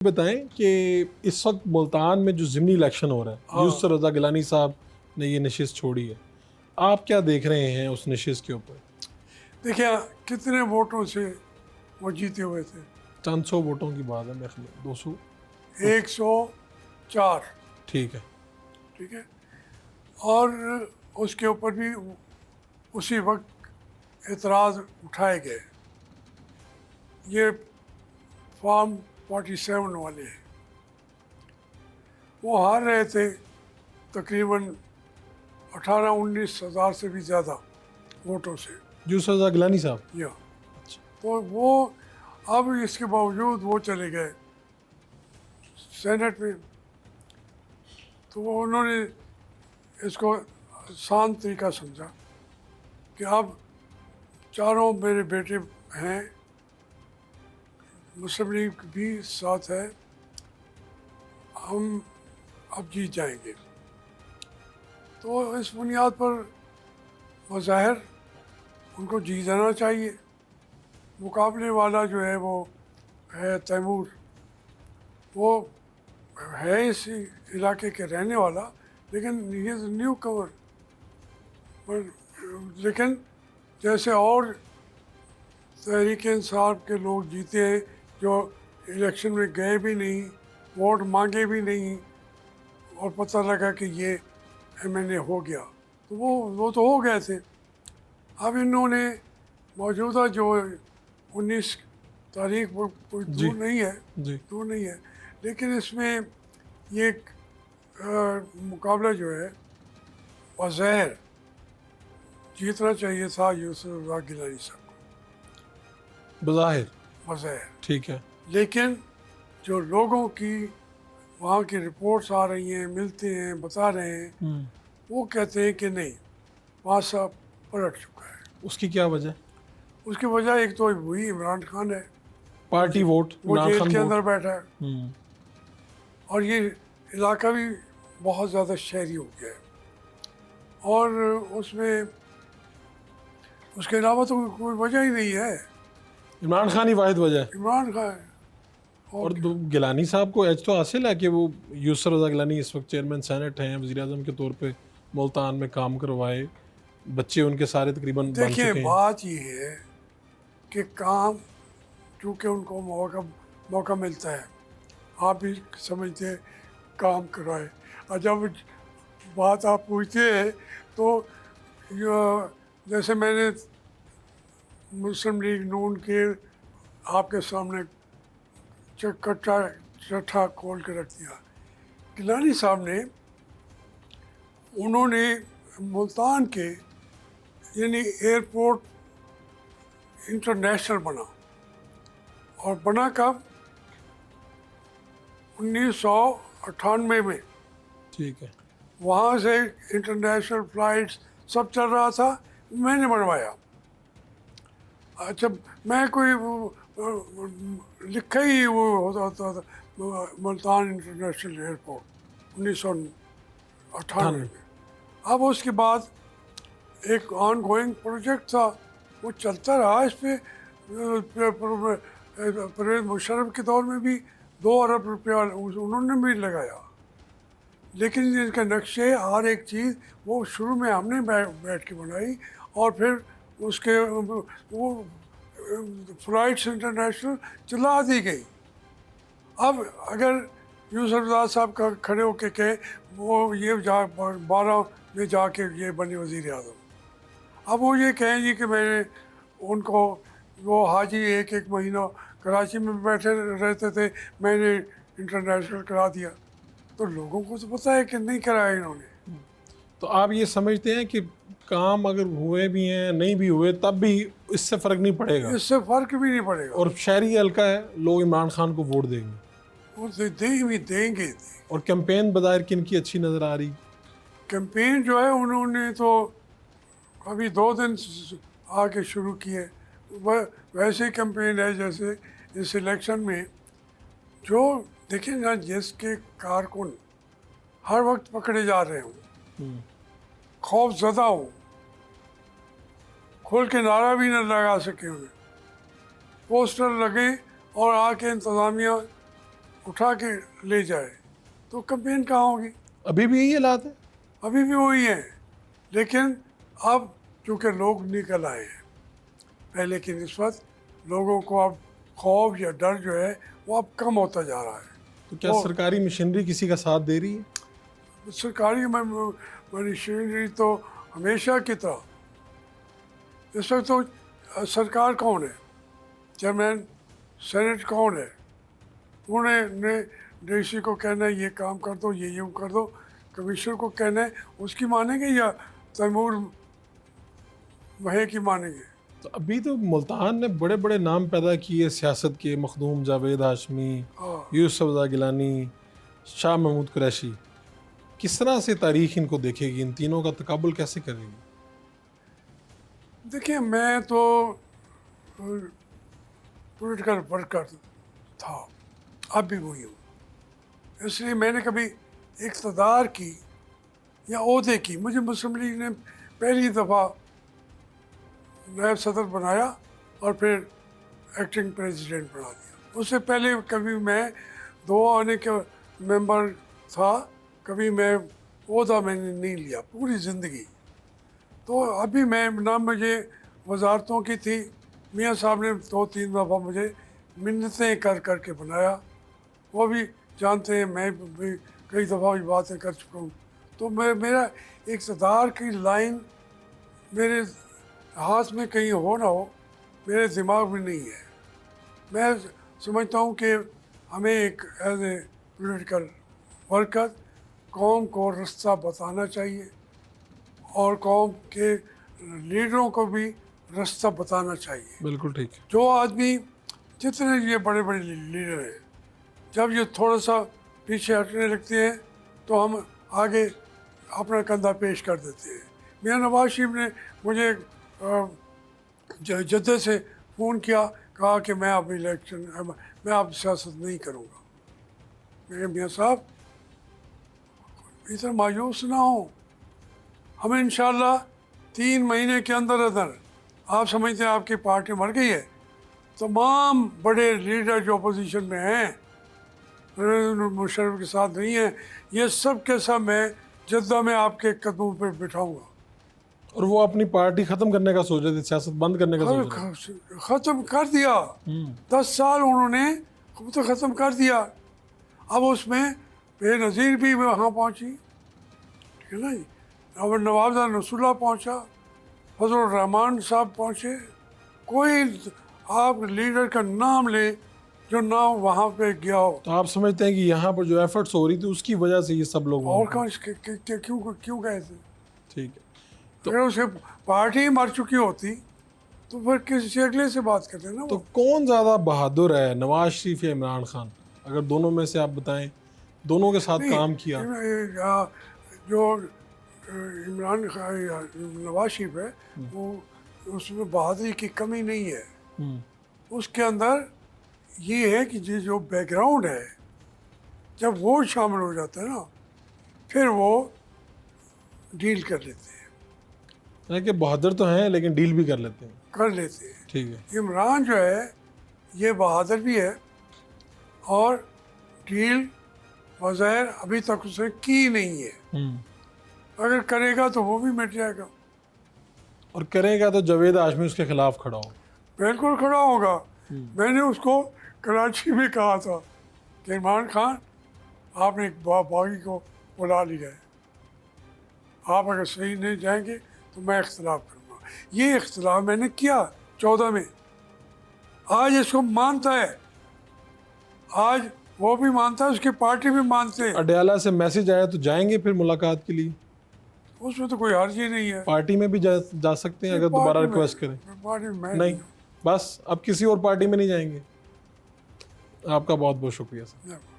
बताएं कि इस वक्त मुल्तान में जो ज़िमनी इलेक्शन हो रहा है, यूसुफ रज़ा गिलानी साहब ने ये नशिस्त छोड़ी है, आप क्या देख रहे हैं उस नशिस्त के ऊपर? देखिए कितने वोटों से वो जीते हुए थे। चंद सौ वोटों की बात है, मेरे ख्याल 200 कुछ। 104। ठीक है। ठीक है। और उसके ऊपर भी उसी वक्त एतराज़ उठाए गए। ये फॉर्म 47 वाले हैं। वो हार रहे थे तकरीबन 18-19 हज़ार से भी ज़्यादा वोटों से। यूसुफ रज़ा गिलानी साहब। या अच्छा। तो वो अब इसके बावजूद वो चले गए सेनेट में। तो वो उन्होंने इसको आसान तरीका समझा कि अब चारों मेरे बेटे हैं, मुस्लिम लीग भी साथ है, हम अब जीत जाएंगे। तो इस बुनियाद पर बज़ाहिर उनको जीत जाना चाहिए। मुकाबले वाला जो है वो है तैमूर, वो है इस इलाके के रहने वाला, लेकिन ये न्यू कवर। लेकिन जैसे और तहरीक इंसाफ के लोग जीते हैं जो इलेक्शन में गए भी नहीं, वोट मांगे भी नहीं, और पता लगा कि ये एमएनए हो गया, तो वो तो हो गए थे। अब इन्होंने मौजूदा जो 19 तारीख वो कोई जी दूर नहीं है, जी। दूर नहीं है, लेकिन इसमें ये मुकाबला जो है बज़ाहिर जीतना चाहिए था यूसुफ रज़ा गिलानी साहब बज़ाहिर। को, बज़ाहिर। ठीक है। लेकिन जो लोगों की वहाँ की रिपोर्ट्स आ रही हैं, मिलते हैं, बता रहे हैं, वो कहते हैं कि नहीं, वहाँ साहब पलट चुका है। उसकी क्या वजह? उसकी वजह एक तो वही इमरान खान है, पार्टी वोट, वो इमरान जेल खान के वोट। अंदर बैठा है, और ये इलाका भी बहुत ज़्यादा शहरी हो गया है। और उसमें उसके अलावा तो कोई वजह ही नहीं है, इमरान खान ही वाहिद वजह है। इमरान खान है। और गिलानी साहब को एज तो हासिल है कि वो यूसुफ रज़ा गिलानी इस वक्त चेयरमैन सेनेट हैं, वज़ीर आज़म के तौर पे मुल्तान में काम करवाए, बच्चे उनके सारे तकरीबन बन देखिए चुके हैं। बात ये है कि काम चूँकि उनको मौका मिलता है, आप भी समझते हैं, काम करवाए। और जब बात आप पूछते हैं तो जैसे मैंने मुस्लिम लीग नून के आपके सामने चट्ठा खोल के रख दिया। गिलानी साहब ने, उन्होंने मुल्तान के यानी एयरपोर्ट इंटरनेशनल बना, और बना कब? 1998 में। ठीक है। वहाँ से इंटरनेशनल फ्लाइट्स सब चल रहा था, मैंने बनवाया। अच्छा, मैं कोई लिखा ही वो होता था मुल्तान इंटरनेशनल एयरपोर्ट 1998 में। अब उसके बाद एक ऑन गोइंग प्रोजेक्ट था, वो चलता रहा। इस पे परवेज़ मुशर्रफ के दौर में भी 2 अरब रुपया उन्होंने भी लगाया। लेकिन इसके नक्शे हर एक चीज़ वो शुरू में हमने बैठ के बनाई, और फिर उसके वो फ्लाइट्स इंटरनेशनल चला दी गई। अब अगर यूसुफ रज़ा साहब का खड़े होके कहे वो ये 12 में जाके ये बने वज़ीर आज़म, अब वो ये कहेंगे कि मैंने उनको, वो हाजी एक महीना कराची में बैठे रहते थे, मैंने इंटरनेशनल करा दिया, तो लोगों को तो पता है कि नहीं कराया इन्होंने। तो आप ये समझते हैं कि काम अगर हुए भी हैं, नहीं भी हुए, तब भी इससे फ़र्क नहीं पड़ेगा, इससे फ़र्क भी नहीं पड़ेगा, और शहरी हल्का है, लोग इमरान खान को वोट देंगे, वो देंगे। और कैंपेन बज़ाहिर किनकी अच्छी नज़र आ रही? कैंपेन जो है उन्होंने तो अभी 2 दिन आके शुरू किए, वैसे ही कैंपेन है जैसे इस इलेक्शन में जो देखिए ना, जिसके कारकुन हर वक्त पकड़े जा रहे हों, खौफ ज़दा हो, खोल के नारा भी न लगा सके हुए, पोस्टर लगे और आके इंतज़ामिया उठा के ले जाए तो कैंपेन कहाँ होगी? अभी भी यही हालात है। अभी भी वही है, लेकिन अब चूँकि लोग निकल आए हैं पहले की निस्बत, लोगों को अब खौफ या डर जो है वो अब कम होता जा रहा है। तो क्या सरकारी मशीनरी किसी का साथ दे रही है? सरकारी मशीनरी तो हमेशा की तरह, इस वक्त तो सरकार कौन है, चेयरमैन सेनेट कौन है, उन्होंने डीसी को कहना है ये काम कर दो, ये यूँ कर दो, कमिश्नर को कहना है उसकी मानेंगे या तैमूर वहे की मानेंगे? तो अभी तो मुल्तान ने बड़े बड़े नाम पैदा किए सियासत के, मखदूम जावेद हाशमी, यूसुफ रज़ा गिलानी, शाह महमूद कुरैशी। किस तरह से तारीख इनको देखेगी, इन तीनों का तकाबुल कैसे करेगी? देखिए, मैं तो पॉलिटिकल वर्कर था, अब भी वही हूँ, इसलिए मैंने कभी इक़्तिदार की या ओहदे की, मुझे मुस्लिम लीग ने पहली दफ़ा नायब सदर बनाया और फिर एक्टिंग प्रेसिडेंट बना दिया। उससे पहले कभी मैं दो आने के मेंबर था, कभी मैं ओहदा मैंने नहीं लिया पूरी ज़िंदगी। तो अभी मैं ना मुझे वजारतों की थी, मियाँ साहब ने 2-3 दफ़ा मुझे मिन्नतें कर कर के बनाया, वो भी जानते हैं, मैं भी कई दफ़ा ये बातें कर चुका हूँ। तो मेरा इक़्तिदार की लाइन मेरे हाथ में कहीं हो ना हो, मेरे दिमाग में नहीं है। मैं समझता हूँ कि हमें एक एज ए पॉलिटिकल वर्कर कौम को रास्ता बताना चाहिए और कौम के लीडरों को भी रास्ता बताना चाहिए। बिल्कुल ठीक। जो आदमी, जितने ये बड़े बड़े लीडर हैं, जब ये थोड़ा सा पीछे हटने लगते हैं तो हम आगे अपना कंधा पेश कर देते हैं। मियाँ नवाज शरीफ ने मुझे जद्दे से फ़ोन किया, कहा कि मैं अब सियासत नहीं करूँगा। मैंने मियाँ साहब इतना मायूस ना हो, हमें इंशाल्लाह 3 महीने के अंदर अंदर, आप समझते हैं आपकी पार्टी मर गई है, तमाम बड़े लीडर जो अपोजिशन में हैं, मुशर्रफ के साथ नहीं है, ये सब के सब मैं जद्दा में आपके कदमों पर बिठाऊंगा। और वो अपनी पार्टी ख़त्म करने का सोच रहे थे, सियासत बंद करने का सोच रहे थे। ख़त्म कर दिया, 10 साल उन्होंने तो ख़त्म कर दिया। अब उसमें बेनज़ीर भी वहाँ पहुँची, ठीक है ना जी, अब नवाज़ा नसरुल्लाह पहुँचा, फजल रहमान साहब पहुँचे, कोई आप लीडर का नाम ले जो ना वहाँ पे गया हो। तो आप समझते हैं कि यहाँ पर जो एफर्ट्स हो रही थी उसकी वजह से ये सब लोग और कौन क्यों गए थे? ठीक है। तो अगर उसे पार्टी मर चुकी होती तो फिर किसी अगले से बात करते ना। तो कौन ज़्यादा बहादुर है, नवाज शरीफ या इमरान खान? अगर दोनों में से आप बताएं, दोनों के साथ काम किया। जो इमरान खान नवाज शरीफ है वो, उसमें बहादुरी की कमी नहीं है, उसके अंदर ये है कि जो बैकग्राउंड है, जब वो शामिल हो जाता है ना, फिर वो डील कर लेते हैं। कि बहादुर तो हैं लेकिन डील भी कर लेते हैं। ठीक है। इमरान जो है ये बहादुर भी है और डील वज़ैर अभी तक उसने की नहीं है, अगर करेगा तो वो भी मिट जाएगा। और करेगा तो जावेद हाशमी उसके खिलाफ खड़ा हो। बिल्कुल खड़ा होगा। मैंने उसको कराची में कहा था कि इमरान खान, आपने एक बागी को बुला लिया है, आप अगर सही नहीं जाएंगे तो मैं इख्तिलाफ करूँगा। ये इख्तिलाफ मैंने किया 14 में, आज इसको मानता है, आज वो भी मानता है, उसकी पार्टी भी मानते हैं। अडयाला से मैसेज आया तो जाएंगे फिर मुलाकात के लिए? उसमें तो कोई हर्ज ही नहीं है। पार्टी में भी जा सकते हैं अगर दोबारा रिक्वेस्ट करें। पार्टी में नहीं, बस अब किसी और पार्टी में नहीं जाएंगे। आपका बहुत बहुत शुक्रिया सर।